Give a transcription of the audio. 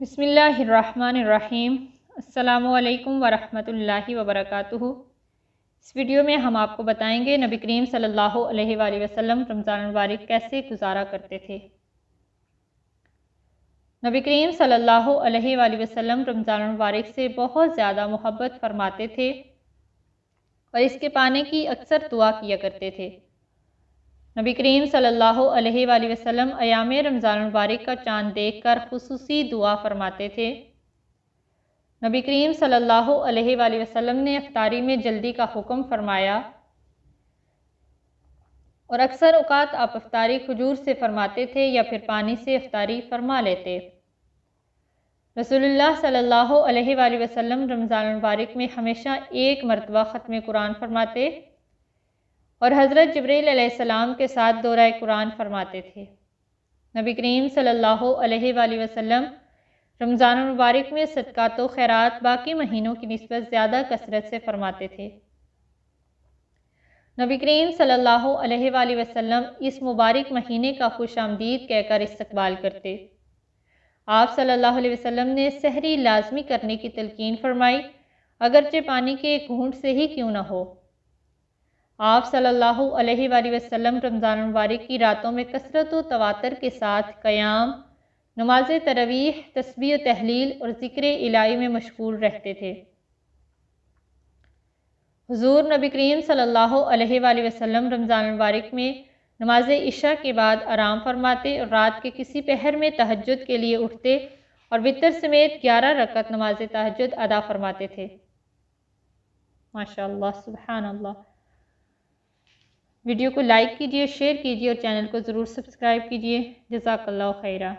बिस्मिल्लाहिर्रहमानिर्रहीम। अस्सलामुअलैकुम वरहमतुल्लाहि वबरकातुहू। इस वीडियो में हम आपको बताएंगे नबी करीम सल्लल्लाहु अलैहि वसल्लम रमज़ान मुबारक कैसे गुजारा करते थे। नबी करीम सल्लल्लाहु अलैहि वसल्लम रमज़ान मुबारक से बहुत ज़्यादा मोहब्बत फरमाते थे और इसके पाने की अक्सर दुआ किया करते थे। नबी करीम सल्लल्लाहु अलैहि वसल्लम अयाम रमज़ान मुबारक का चाँद देखकर खुसूसी दुआ फरमाते थे। नबी करीम सल्लल्लाहु अलैहि वसल्लम ने इफ्तारी में जल्दी का हुक्म फरमाया और अक्सर औक़ात आप इफ्तारी खजूर से फरमाते थे या फिर पानी से इफ्तारी फरमा लेते। रसूलुल्लाह सल्लल्लाहु अलैहि वसल्लम रमज़ान मुबारक में हमेशा एक मरतबा ख़त्म कुरान फरमाते और हज़रत जिब्रील अलैहिस्सलाम के साथ दोहराए कुरान फरमाते थे। नबी करीम सल्लल्लाहु अलैहि वसल्लम रमज़ान मुबारक में सदक़ात व खैरात बाकी महीनों की निस्बत ज़्यादा कसरत से फरमाते थे। नबी करीम सल्लल्लाहु अलैहि वसल्लम इस मुबारक महीने का खुशामदीद कहकर इस्तकबाल करते। आप सल्लल्लाहु अलैहि वसल्लम ने सहरी लाजमी करने की तलकीन फरमाई, अगरचे पानी के एक घूंट से ही क्यों न हो। आप सल्लल्लाहु अलैहि वसल्लम रमज़ान मुबारक की रातों में कसरत व तवातर के साथ क़याम, नमाज तरावीह, तस्बीह तहलील और ज़िक्र इलाही में मशगूल रहते थे। हुज़ूर नबी करीम सल्लल्लाहु अलैहि वसल्लम रमज़ान मुबारक में नमाज इशा के बाद आराम फरमाते और रात के किसी पहर में तहज्जुद के लिए उठते और वितर समेत 11 रकअत नमाज तहज्जुद अदा फरमाते थे। माशाअल्लाह, सुभान अल्लाह। वीडियो को लाइक कीजिए, शेयर कीजिए और चैनल को ज़रूर सब्सक्राइब कीजिए। जज़ाकल्लाहु खैरा।